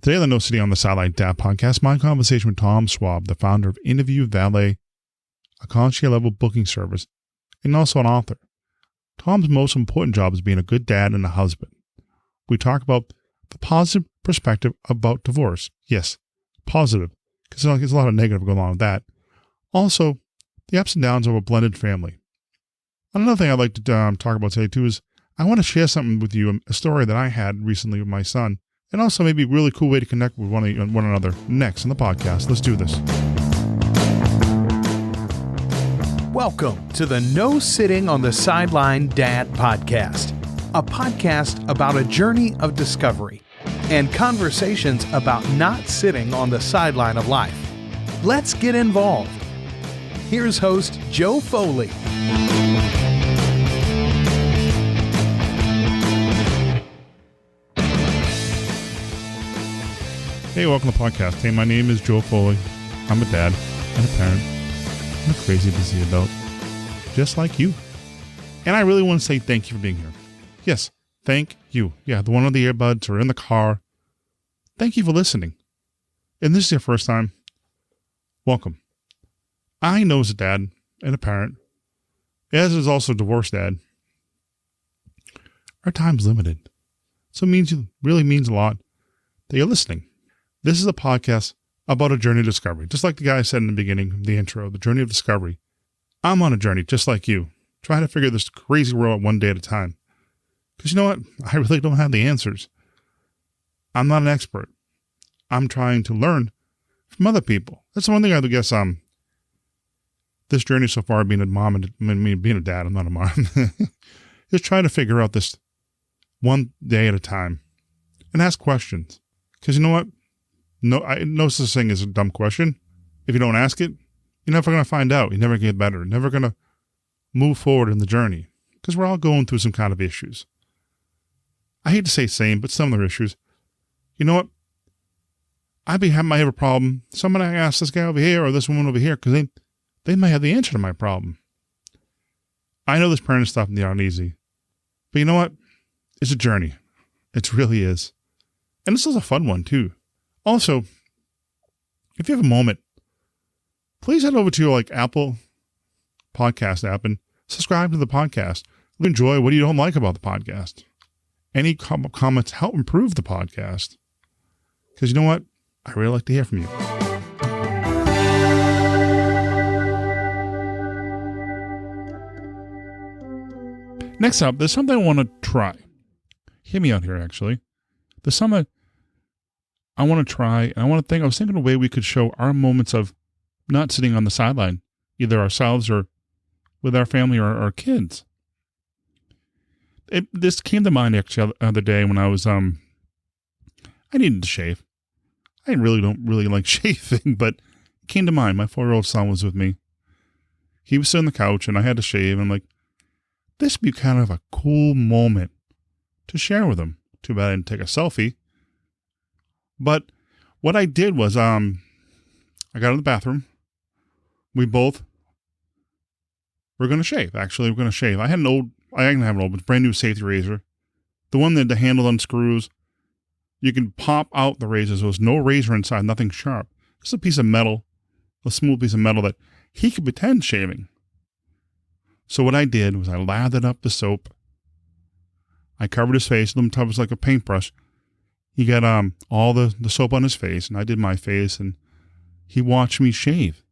Today on the No Sitting on the Sideline Dad podcast, my conversation with Tom Schwab, the founder of Interview Valet, a concierge level booking service, and also an author. Tom's most important job is being a good dad and a husband. We talk about the positive perspective about divorce. Yes, positive, because there's a lot of negative going on with that. Also, the ups and downs of a blended family. Another thing I'd like to talk about today too is I want to share something with you, a story that I had recently with my son, and also maybe a really cool way to connect with one another next in the podcast. Let's do this. Welcome to the No Sitting on the Sideline Dad podcast, a podcast about a journey of discovery and conversations about not sitting on the sideline of life. Let's get involved. Here's host Joe Foley. Hey, welcome to the podcast. Hey, my name is Joe Foley. I'm a dad and a parent. I'm a crazy busy adult, just like you. And I really want to say thank you for being here. Yes, thank you. Yeah, the one on the earbuds or in the car. Thank you for listening. And this is your first time. Welcome. I know as a dad and a parent, as is also a divorced dad, our time's limited. So it really means a lot that you're listening. This is a podcast about a journey of discovery. Just like the guy said in the beginning, the intro, the journey of discovery. I'm on a journey just like you, trying to figure this crazy world out one day at a time. Because you know what? I really don't have the answers. I'm not an expert. I'm trying to learn from other people. That's the one thing I guess this journey so far, being a mom and being a dad, I'm not a mom, is trying to figure out this one day at a time and ask questions. Because you know what? No such thing as a dumb question. If you don't ask it, you're never going to find out. You're never going to get better. You're never going to move forward in the journey. Because we're all going through some kind of issues. I hate to say same, but some of their issues. You know what? might have a problem. Somebody ask this guy over here or this woman over here because they might have the answer to my problem. I know this parenting stuff is not easy. But you know what? It's a journey. It really is. And this is a fun one too. Also, if you have a moment, please head over to your Apple podcast app and subscribe to the podcast. Enjoy what you don't like about the podcast. Any comments help improve the podcast. Because you know what? I really like to hear from you. Next up, there's something I want to try. Hear me out here, actually. There's something I want to try, and I was thinking of a way we could show our moments of not sitting on the sideline, either ourselves or with our family or our kids. This came to mind actually the other day when I was, I needed to shave. I don't really like shaving, but it came to mind. My 4-year-old son was with me. He was sitting on the couch and I had to shave. And I'm like, this would be kind of a cool moment to share with him. Too bad I didn't take a selfie. But what I did was, I got in the bathroom. We both were going to shave. Actually, we're going to shave. I didn't have an old, but brand new safety razor. The one that the handle unscrews. You can pop out the razor. So there's no razor inside, nothing sharp. Just a piece of metal, a smooth piece of metal that he could pretend shaving. So what I did was I lathered up the soap. I covered his face. It was like a paintbrush. He got all the soap on his face, and I did my face, and he watched me shave.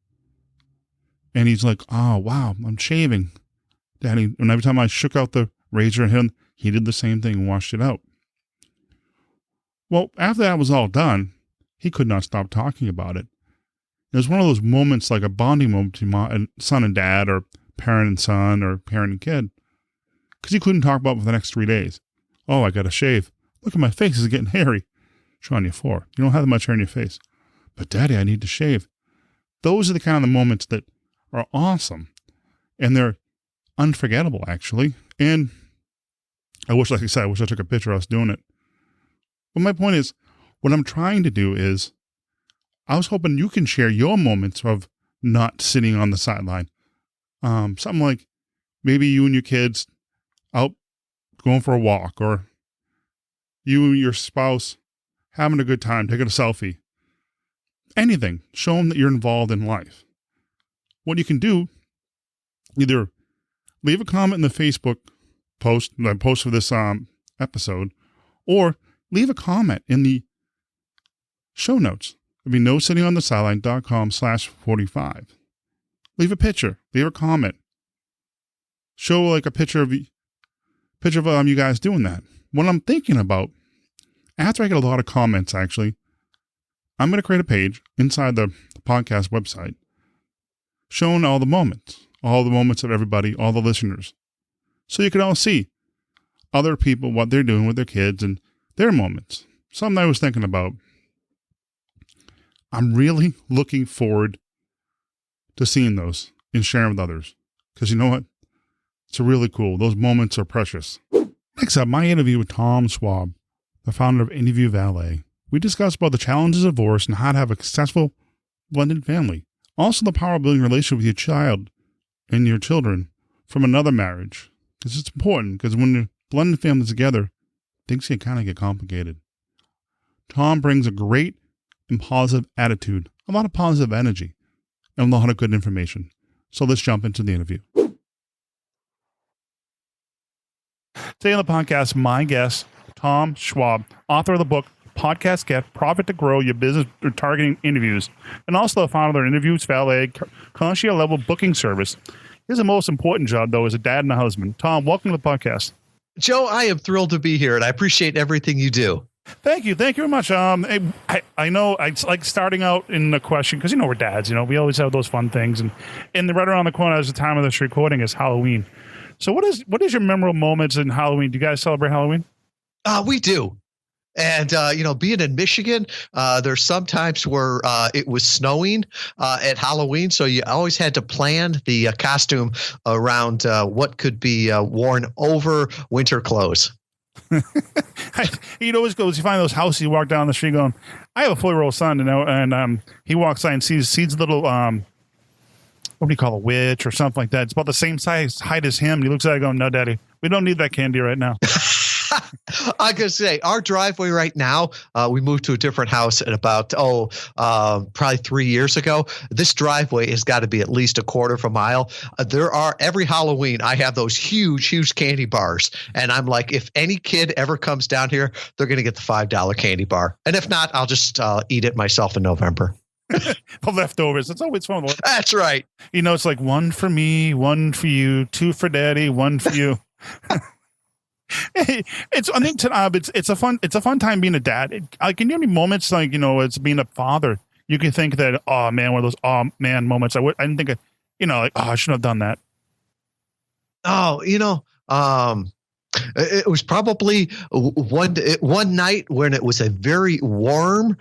And he's like, oh, wow, I'm shaving. Daddy. And every time I shook out the razor at him, he did the same thing and washed it out. Well, after that was all done, he could not stop talking about it. It was one of those moments, like a bonding moment between son and dad, or parent and son, or parent and kid. Because he couldn't talk about it for the next 3 days. Oh, I got to shave. Look at my face, it's getting hairy. Sean, you're 4. You don't have that much hair in your face. But Daddy, I need to shave. Those are the kind of moments that are awesome. And they're unforgettable, actually. And I wish I took a picture of us doing it. But my point is, what I'm trying to do is, I was hoping you can share your moments of not sitting on the sideline. Something like maybe you and your kids out going for a walk, or you and your spouse having a good time, taking a selfie, anything. Show them that you're involved in life. What you can do, either leave a comment in the Facebook post for this episode, or leave a comment in the show notes. It'll be nosittingonthesideline.com/45. Leave a picture. Leave a comment. Show like a picture of you guys doing that. What I'm thinking about, after I get a lot of comments, actually, I'm going to create a page inside the podcast website showing all the moments of everybody, all the listeners. So you can all see other people, what they're doing with their kids and their moments. Something I was thinking about. I'm really looking forward to seeing those and sharing with others. Because you know what? It's really cool. Those moments are precious. Next up, my interview with Tom Schwab, the founder of Interview Valet. We discussed about the challenges of divorce and how to have a successful blended family. Also, the power of building a relationship with your child and your children from another marriage. Because it's important, because when you're blending families together, things can kind of get complicated. Tom brings a great and positive attitude, a lot of positive energy, and a lot of good information. So let's jump into the interview. Today on the podcast, my guest, Tom Schwab, author of the book, Podcast Gift, Profit to Grow Your Business Targeting Interviews, and also the founder of Interviews Valet, concierge level booking service. Here's the most important job, though, as a dad and a husband. Tom, welcome to the podcast. Joe, I am thrilled to be here, and I appreciate everything you do. Thank you. Thank you very much. I know it's like starting out in the question, because, we're dads, we always have those fun things. And right around the corner, as the time of this recording, is Halloween. So what is your memorable moments in Halloween? Do you guys celebrate Halloween? We do. And, being in Michigan, there's some times where it was snowing at Halloween. So you always had to plan the costume around what could be worn over winter clothes. He'd always go, you find those houses, you walk down the street going, I have a 4-year-old son, and he walks by and sees little, what do you call a witch or something like that? It's about the same height as him. And he looks at it going, no, Daddy, we don't need that candy right now. I gotta say, our driveway right now, we moved to a different house at about, probably 3 years ago. This driveway has got to be at least a quarter of a mile. Every Halloween, I have those huge candy bars. And I'm like, if any kid ever comes down here, they're going to get the $5 candy bar. And if not, I'll just eat it myself in November. The leftovers. It's always fun. That's right. It's like one for me, one for you, 2 for Daddy, 1 for you. It's a fun time being a dad. Can you have any moments it's being a father? You can think that, oh man, one of those oh man moments. I didn't think I shouldn't have done that. It was probably one night when it was a very warm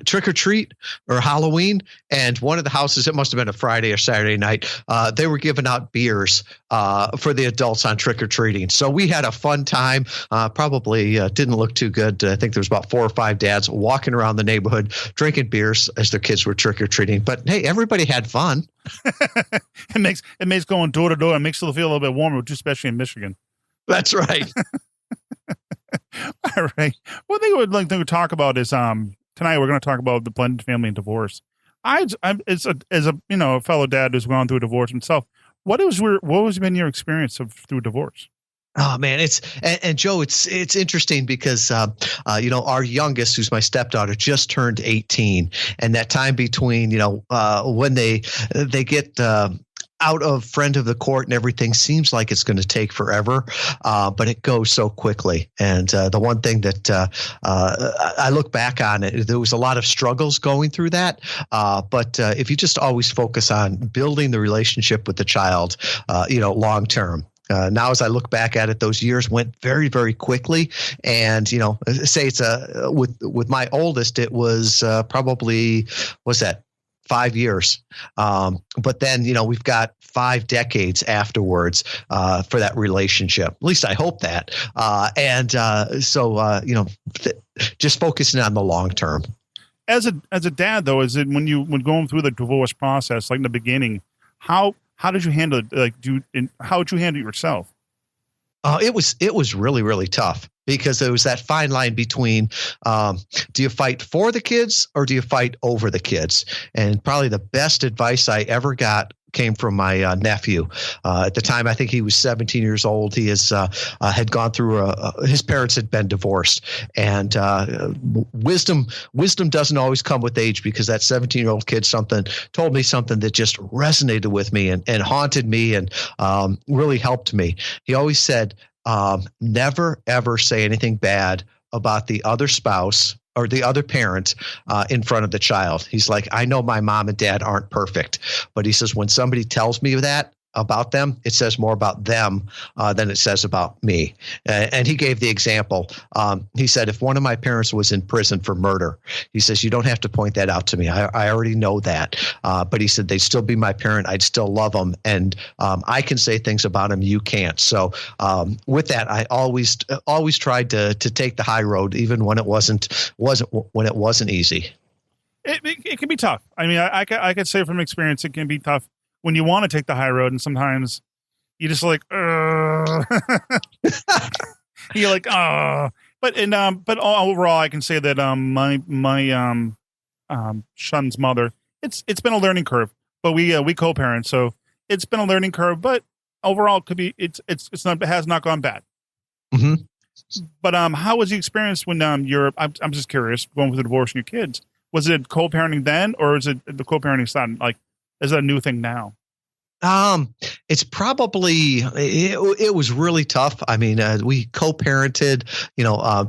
trick or treat or Halloween, and one of the houses, it must have been a Friday or Saturday night, they were giving out beers for the adults on trick or treating. So we had a fun time. Probably didn't look too good. I think there was about 4 or 5 dads walking around the neighborhood drinking beers as their kids were trick or treating. But hey, everybody had fun. It makes going door to door. It makes it feel a little bit warmer, especially in Michigan. That's right. All right. One thing I would like to talk about is tonight we're going to talk about the blended family and divorce. As a fellow dad who's gone through a divorce himself, what has been your experience through divorce? Oh man, and Joe, it's interesting because our youngest, who's my stepdaughter, just turned 18, and that time between when they get out of friend of the court and everything seems like it's going to take forever, but it goes so quickly. And the one thing that I look back on it, there was a lot of struggles going through that. But if you just always focus on building the relationship with the child, long term. Now, as I look back at it, those years went very, very quickly. And, say it's with my oldest, it was probably, 5 years. But then, we've got 5 decades afterwards for that relationship. At least I hope that. Just focusing on the long term. As a dad, though, is it when going through the divorce process, like in the beginning, how did you handle it? How would you handle it yourself? It was really, really tough. because there was that fine line between do you fight for the kids or do you fight over the kids? And probably the best advice I ever got came from my nephew. At the time, I think he was 17 years old. He had gone through his parents had been divorced, and wisdom doesn't always come with age, because that 17-year-old kid told me something that just resonated with me and haunted me and really helped me. He always said, never ever say anything bad about the other spouse or the other parent in front of the child. He's like, I know my mom and dad aren't perfect, but he says, when somebody tells me that about them, it says more about them than it says about me. And he gave the example. He said, if one of my parents was in prison for murder, he says, you don't have to point that out to me. I already know that. But he said, they'd still be my parent. I'd still love them. And I can say things about them you can't. So with that, I always tried to take the high road, even when it wasn't easy. It can be tough. I mean, I could say from experience, it can be tough when you want to take the high road, and sometimes you just like, you're like, but overall, I can say that my son's mother, it's been a learning curve, but we co-parent, so it's been a learning curve. But overall, it could be it has not gone bad. Mm-hmm. But how was the experience when I'm just curious, going through the divorce and your kids? Was it co-parenting then, or is it the co-parenting son? Like, is that a new thing now? It's probably, it was really tough. I mean, we co-parented,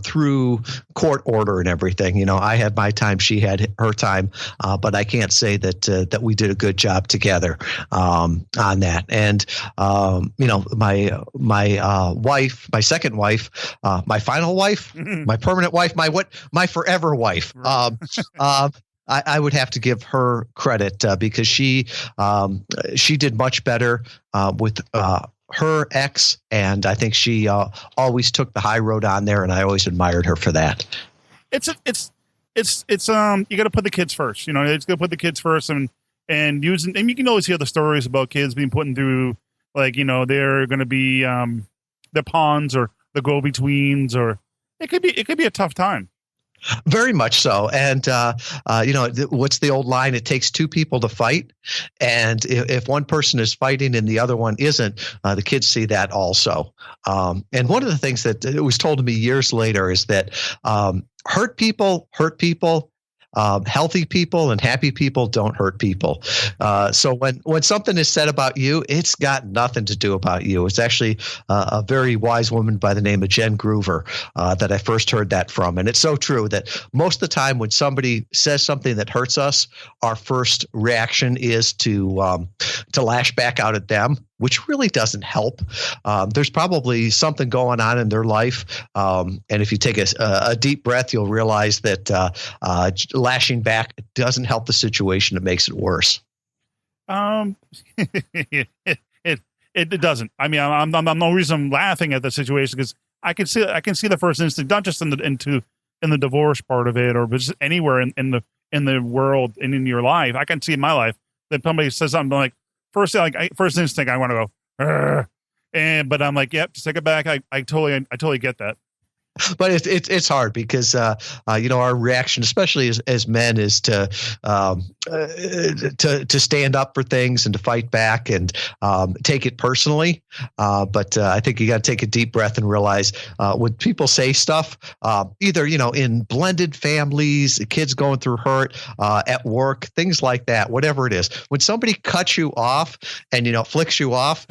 through court order and everything. I had my time, she had her time, but I can't say that we did a good job together on that. And my wife, my second wife, my final wife, my permanent wife, my forever wife. Right. I would have to give her credit because she did much better with her ex, and I think she always took the high road on there, and I always admired her for that. It's you got to put the kids first. It's got to put the kids first, and you can always hear the stories about kids being put through, like, they're going to be the pawns or the go-betweens, or it could be a tough time. Very much so. And, what's the old line? It takes two people to fight. And if one person is fighting and the other one isn't, the kids see that also. And one of the things that it was told to me years later is that hurt people. Healthy people and happy people don't hurt people. So when something is said about you, it's got nothing to do about you. It's actually a very wise woman by the name of Jen Groover that I first heard that from. And it's so true that most of the time when somebody says something that hurts us, our first reaction is to lash back out at them, which really doesn't help. There's probably something going on in their life. And if you take a deep breath, you'll realize that lashing back doesn't help the situation. It makes it worse. It doesn't. I mean, I'm no reason I'm laughing at the situation, because I can see the first instinct, not just in the divorce part of it, or just anywhere in the world and in your life. I can see in my life that somebody says something like, first instinct, I want to go, but I'm like, yep, just take it back. I totally get that. But it's hard because our reaction, especially as men, is to stand up for things and to fight back and take it personally. But I think you got to take a deep breath and realize when people say stuff, either in blended families, kids going through hurt, at work, things like that, whatever it is. When somebody cuts you off and flicks you off,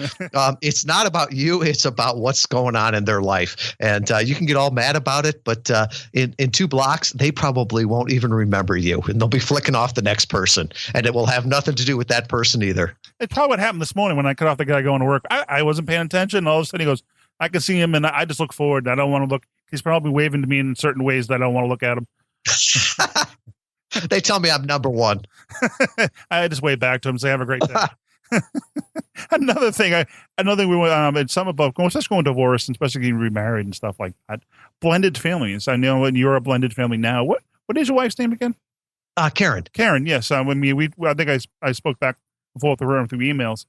it's not about you; it's about what's going on in their life, and you can get all mad about it, but in 2 blocks, they probably won't even remember you, and they'll be flicking off the next person, and it will have nothing to do with that person either. It's probably what happened this morning when I cut off the guy going to work. I wasn't paying attention, and all of a sudden he goes, I can see him, and I just look forward. I don't want to look. He's probably waving to me in certain ways that I don't want to look at him. They tell me I'm number one. I just wave back to him and say, have a great day. Another thing we went it's some about especially going divorced, and especially getting remarried and stuff like that. Blended families. I know you're a blended family now. What is your wife's name again? Karen. Karen. Yes. I think I spoke back and forth with her through emails.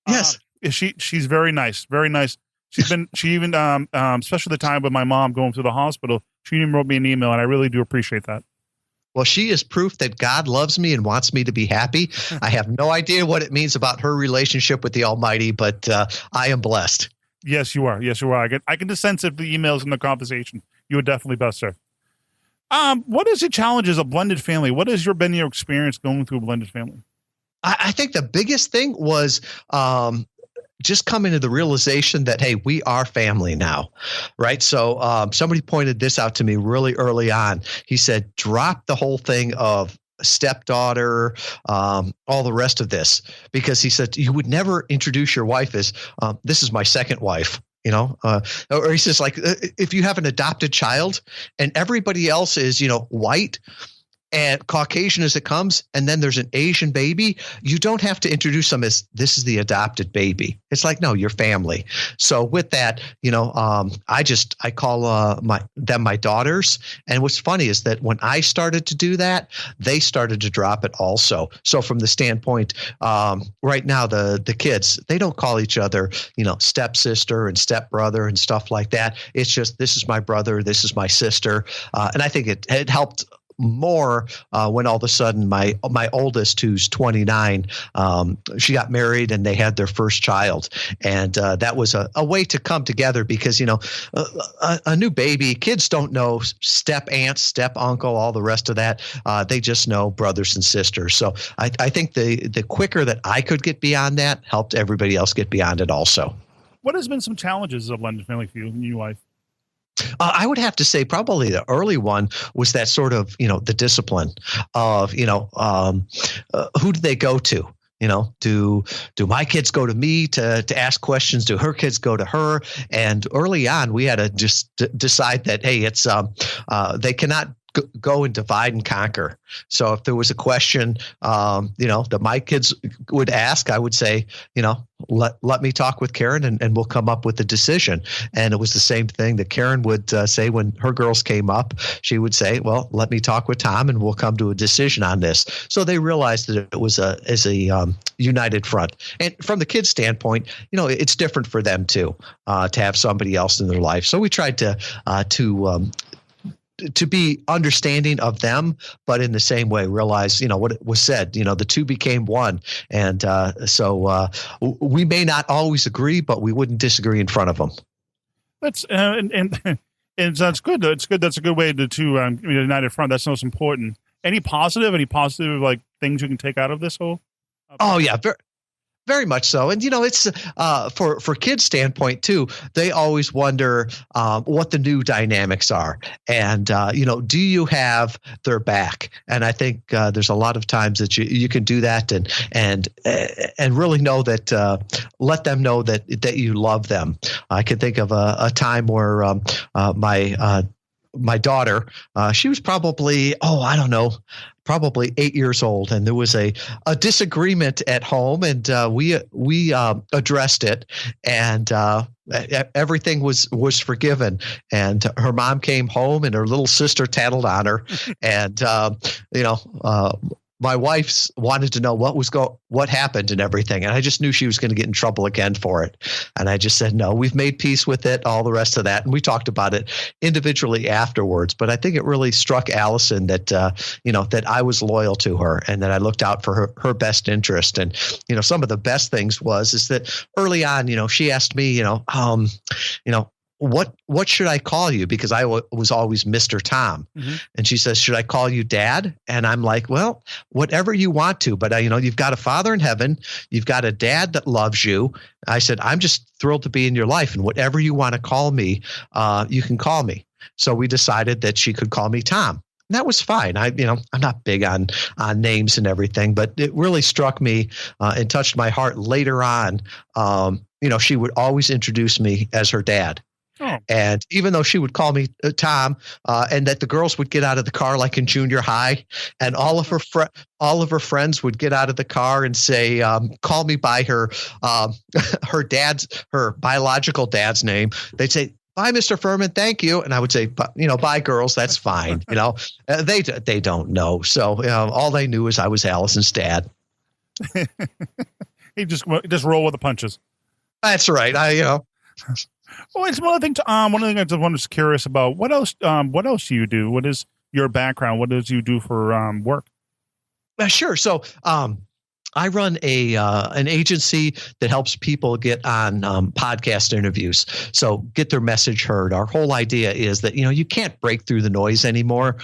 Yes. She's very nice. Very nice. She even, especially the time with my mom going through the hospital, she even wrote me an email, and I really do appreciate that. Well, she is proof that God loves me and wants me to be happy. I have no idea what it means about her relationship with the Almighty, but I am blessed. Yes, you are. Yes, you are. I can just sense it, the emails and the conversation. You are definitely best, sir. What is the challenges of blended family? What has been your experience going through a blended family? I think the biggest thing was just coming to the realization that, hey, we are family now, right? So somebody pointed this out to me really early on. He said, drop the whole thing of stepdaughter, all the rest of this, because he said you would never introduce your wife as this is my second wife. Or he says, like, if you have an adopted child and everybody else is, white and Caucasian as it comes, and then there's an Asian baby, you don't have to introduce them as this is the adopted baby. It's like, no, you're family. So with that, I call them my daughters. And what's funny is that when I started to do that, they started to drop it also. So from the standpoint, right now, the kids, they don't call each other, stepsister and stepbrother and stuff like that. It's just, this is my brother, this is my sister. And I think it helped more when all of a sudden my oldest, who's 29, she got married and they had their first child, and that was a way to come together because a new baby, kids don't know step aunt, step uncle, all the rest of that. They just know brothers and sisters. So I think the quicker that I could get beyond that helped everybody else get beyond it also. What has been some challenges of blended family for you and your wife? I would have to say probably the early one was that sort of, the discipline of, who do they go to? Do my kids go to me to ask questions? Do her kids go to her? And early on, we had to just decide that, hey, it's they cannot go and divide and conquer. So if there was a question, that my kids would ask, I would say, let me talk with Karen and we'll come up with a decision. And it was the same thing that Karen would say when her girls came up. She would say, well, let me talk with Tom and we'll come to a decision on this. So they realized that it was a united front. And from the kids' standpoint, it's different for them too, to have somebody else in their life. So we tried to be understanding of them, but in the same way, realize, what it was said, the two became one. And so we may not always agree, but we wouldn't disagree in front of them. That's, and that's good. It's good. That's a good way to united front. That's most important. Any positive like things you can take out of this whole? Oh yeah. Very much so. And, it's for kids' standpoint, too, they always wonder what the new dynamics are. And, do you have their back? And I think there's a lot of times that you can do that and really know that let them know that you love them. I can think of a time where my daughter, she was probably, probably 8 years old, and there was a disagreement at home, and we addressed it, and everything was forgiven. And her mom came home, and her little sister tattled on her, and my wife wanted to know what happened and everything. And I just knew she was going to get in trouble again for it. And I just said, no, we've made peace with it, all the rest of that. And we talked about it individually afterwards. But I think it really struck Allison that, that I was loyal to her and that I looked out for her best interest. And, some of the best things is that early on, she asked me, what should I call you? Because I was always Mr. Tom. Mm-hmm. And she says, should I call you Dad? And I'm like, well, whatever you want to, but you've got a Father in heaven. You've got a dad that loves you. I said, I'm just thrilled to be in your life. And whatever you want to call me, you can call me. So we decided that she could call me Tom. And that was fine. I'm not big on names and everything, but it really struck me and touched my heart later on. She would always introduce me as her dad. Oh. And even though she would call me Tom, and that the girls would get out of the car like in junior high, and all of her friends would get out of the car and say, call me by her biological dad's name. They'd say, bye, Mr. Furman. Thank you. And I would say, bye, girls. That's fine. They don't know. So all they knew is I was Allison's dad. He just roll with the punches. That's right. Well, it's one of the things. One of the things I was curious about. What else? What else do you do? What is your background? What does you do for work? Sure. So, I run an agency that helps people get on podcast interviews, so get their message heard. Our whole idea is that you can't break through the noise anymore.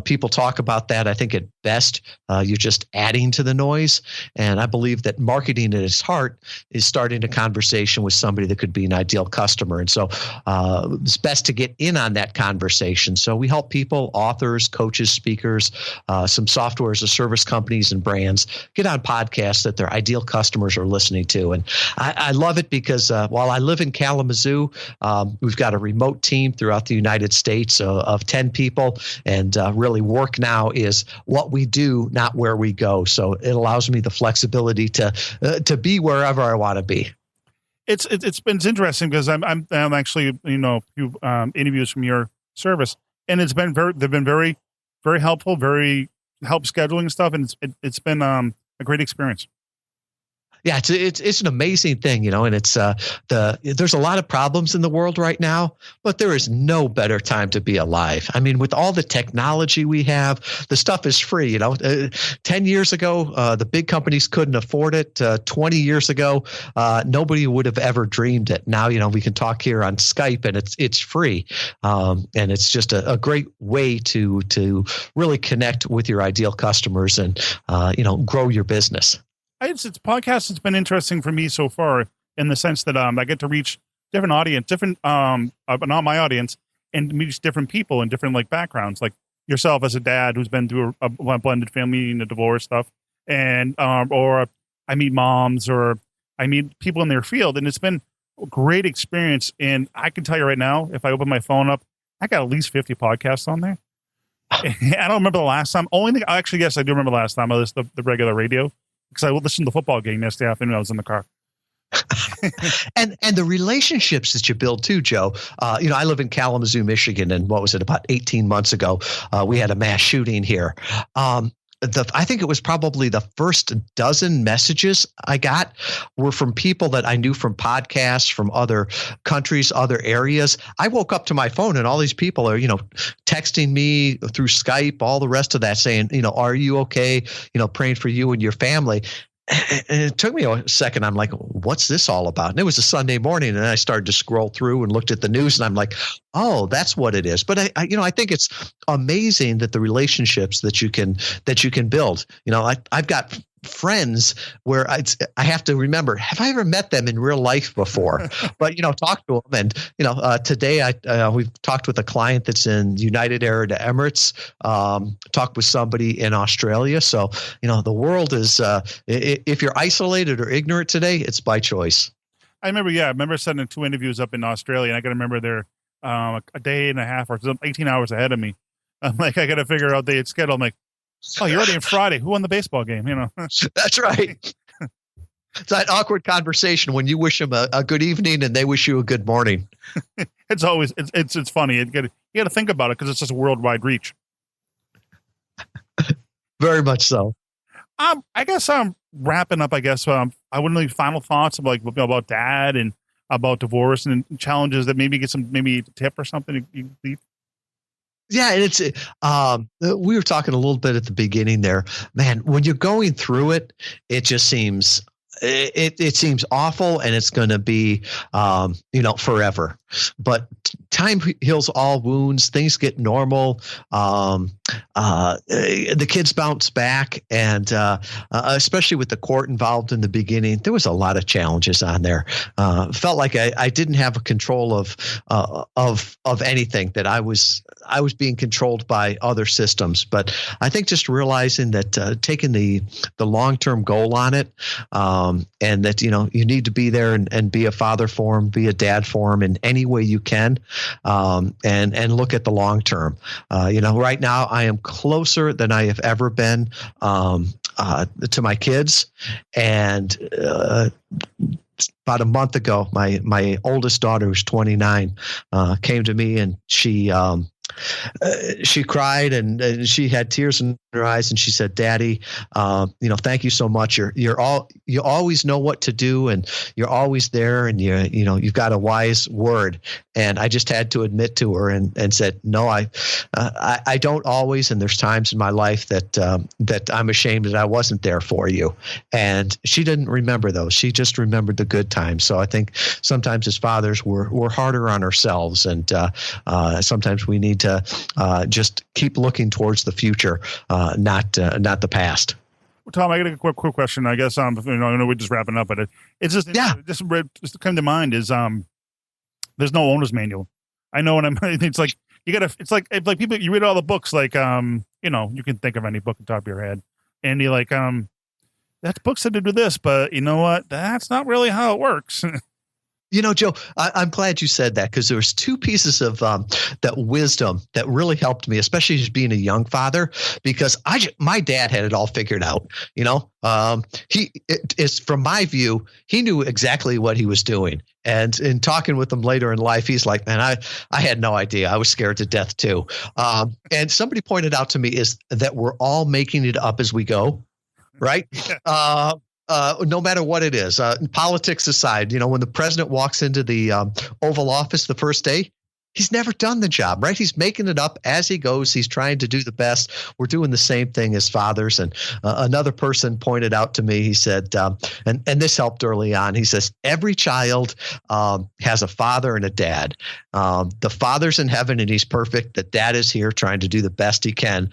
People talk about that. I think at best you're just adding to the noise, and I believe that marketing at its heart is starting a conversation with somebody that could be an ideal customer. And so it's best to get in on that conversation. So we help people, authors, coaches, speakers, some software as a service companies and brands get on podcasts that their ideal customers are listening to. And I love it because while I live in Kalamazoo, we've got a remote team throughout the United States of 10 people. And really work now is what we do, not where we go. So it allows me the flexibility to be wherever I want to be. It's interesting because I'm actually, few interviews from your service, and they've been very, very helpful, very help scheduling stuff. And it's been a great experience. Yeah, it's an amazing thing, and it's there's a lot of problems in the world right now, but there is no better time to be alive. I mean, with all the technology we have, the stuff is free. 10 years ago, the big companies couldn't afford it. 20 years ago, nobody would have ever dreamed it. Now, we can talk here on Skype, and it's free, and it's just a great way to really connect with your ideal customers and grow your business. It's podcast has been interesting for me so far in the sense that I get to reach different audience, but not my audience, and meet different people in different backgrounds, like yourself as a dad who's been through a blended family and a divorce stuff, and or I meet moms or I meet people in their field, and it's been a great experience. And I can tell you right now, if I open my phone up, I got at least 50 podcasts on there. I don't remember the last time. Actually, yes, I do remember the last time I listened to the regular radio. Because I listened to the football game yesterday afternoon. I was in the car. and the relationships that you build too, Joe. I live in Kalamazoo, Michigan, and what was it, about 18 months ago, we had a mass shooting here. I think it was probably the first dozen messages I got were from people that I knew from podcasts, from other countries, other areas. I woke up to my phone and all these people are, texting me through Skype, all the rest of that saying, are you okay? Praying for you and your family. And it took me a second. I'm like, what's this all about? And it was a Sunday morning, and I started to scroll through and looked at the news, and I'm like, oh, that's what it is. But I think it's amazing that the relationships that you can build. I've got friends where I have to remember, have I ever met them in real life before? But talk to them. And today we've talked with a client that's in United Arab Emirates. Talked with somebody in Australia. So the world is if you're isolated or ignorant today, it's by choice. I remember setting 2 interviews up in Australia, and I can remember they're a day and a half or 18 hours ahead of me. I'm like, I got to figure out the schedule. I'm like, oh, you're already in Friday. Who won the baseball game? That's right. It's that awkward conversation when you wish them a good evening and they wish you a good morning. It's always it's funny. You got to think about it because it's just a worldwide reach. Very much so. I guess I'm wrapping up. I guess I wouldn't really final thoughts of about dad and about divorce and challenges that maybe get some maybe a tip or something you leave. Yeah, and it's we were talking a little bit at the beginning there, man. When you're going through it, it just seems it seems awful, and it's going to be forever. But time heals all wounds. Things get normal. The kids bounce back, and especially with the court involved in the beginning, there was a lot of challenges on there. Felt like I didn't have a control of anything. That I was being controlled by other systems. But I think just realizing that taking the long-term goal on it, and that you need to be there and be a father for him, be a dad for him in any way you can, and look at the long term. Right now I am closer than I have ever been to my kids, and about a month ago, my oldest daughter, who's 29, came to me, and she cried, and she had tears in her eyes and she said, "Daddy, thank you so much. You always know what to do, and you're always there, and you've got a wise word." And I just had to admit to her and said, "No, I don't always, and there's times in my life that I'm ashamed that I wasn't there for you." And she didn't remember those. She just remembered the good times. So I think sometimes as fathers we're harder on ourselves, and sometimes we need to just keep looking towards the future. Not the past. Well, Tom, I got a quick question. I guess I know we're just wrapping up, but it's just just came to mind is there's no owner's manual. I know when it's like it's like people, you read all the books, like you can think of any book on top of your head, and you're like that book said to do this, but you know what? That's not really how it works. Joe, I'm glad you said that, because there was two pieces of that wisdom that really helped me, especially as being a young father, because my dad had it all figured out. From my view, he knew exactly what he was doing. And in talking with him later in life, he's like, "Man, I had no idea. I was scared to death too." And somebody pointed out to me is that we're all making it up as we go, right? No matter what it is, politics aside, when the president walks into the Oval Office the first day, he's never done the job, right? He's making it up as he goes. He's trying to do the best. We're doing the same thing as fathers. And another person pointed out to me, he said, and this helped early on, he says, every child has a father and a dad. The father's in heaven and he's perfect. The dad is here trying to do the best he can.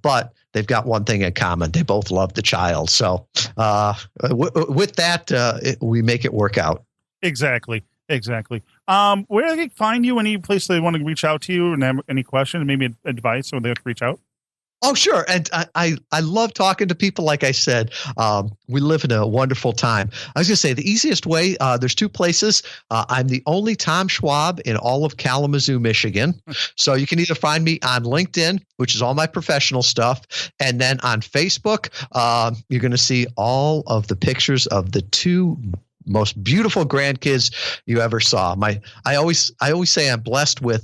But they've got one thing in common. They both love the child. So with that, we make it work out. Exactly. Where do they find you? Any place they want to reach out to you and have any questions, maybe advice, or they have to reach out? Oh, sure. And I love talking to people. Like I said, we live in a wonderful time. I was going to say the easiest way, there's two places. I'm the only Tom Schwab in all of Kalamazoo, Michigan. So you can either find me on LinkedIn, which is all my professional stuff. And then on Facebook, you're going to see all of the pictures of the two most beautiful grandkids you ever saw. I always say I'm blessed with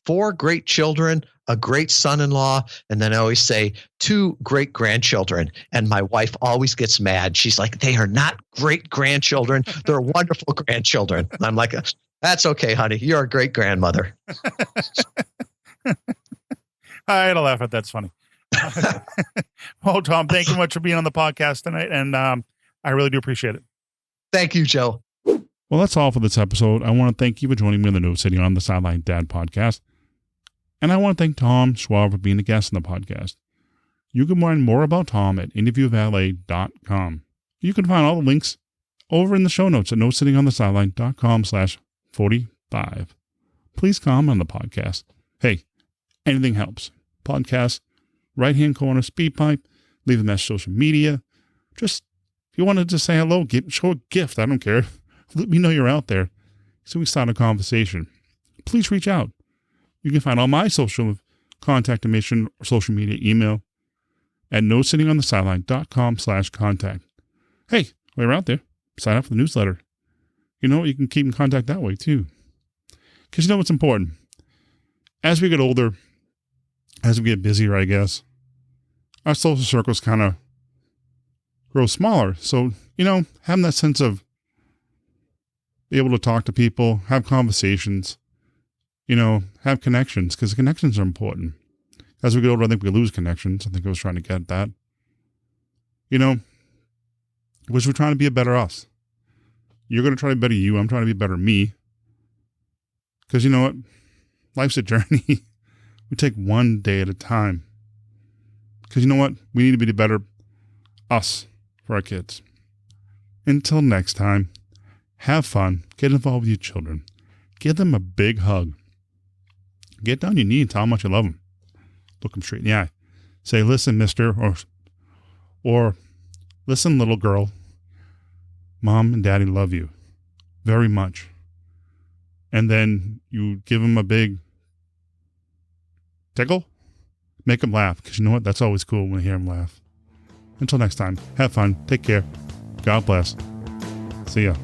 4 great children, a great son-in-law, and then I always say 2 great grandchildren. And my wife always gets mad. She's like, "They are not great grandchildren. They're wonderful grandchildren." And I'm like, "That's okay, honey. You're a great grandmother." I had to laugh at that's funny. Well, Tom, thank you much for being on the podcast tonight, and I really do appreciate it. Thank you, Joe. Well, that's all for this episode. I want to thank you for joining me on the No Sitting on the Sideline Dad podcast. And I want to thank Tom Schwab for being a guest on the podcast. You can learn more about Tom at interviewvalet.com. You can find all the links over in the show notes at nosittingonthesideline.com/45. Please comment on the podcast. Hey, anything helps. Podcast, right-hand corner, speed pipe, leave a message on social media. Just, if you wanted to say hello, show a gift. I don't care. Let me know you're out there so we start a conversation. Please reach out. You can find all my social contact information or social media email at nosittingonthesideline.com/contact. Hey, while you're out there, sign up for the newsletter. You can keep in contact that way too. Because what's important? As we get older, as we get busier, I guess, our social circles kind of grow smaller. So, having that sense of be able to talk to people, have conversations, have connections, because connections are important. As we get older, I think we lose connections. I think I was trying to get that. Because we're trying to be a better us. You're going to try to be better you. I'm trying to be better me. Because you know what? Life's a journey. We take one day at a time. Because you know what? We need to be the better us for our kids. Until next time, have fun. Get involved with your children. Give them a big hug. Get down your knee and tell them how much you love them. Look them straight in the eye. Say, "Listen, mister," or "Listen, little girl. Mom and Daddy love you very much." And then you give them a big tickle. Make them laugh, because you know what? That's always cool when you hear them laugh. Until next time, have fun. Take care. God bless. See ya.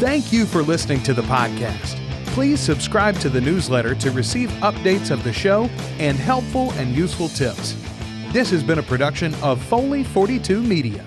Thank you for listening to the podcast. Please subscribe to the newsletter to receive updates of the show and helpful and useful tips. This has been a production of Foley 42 Media.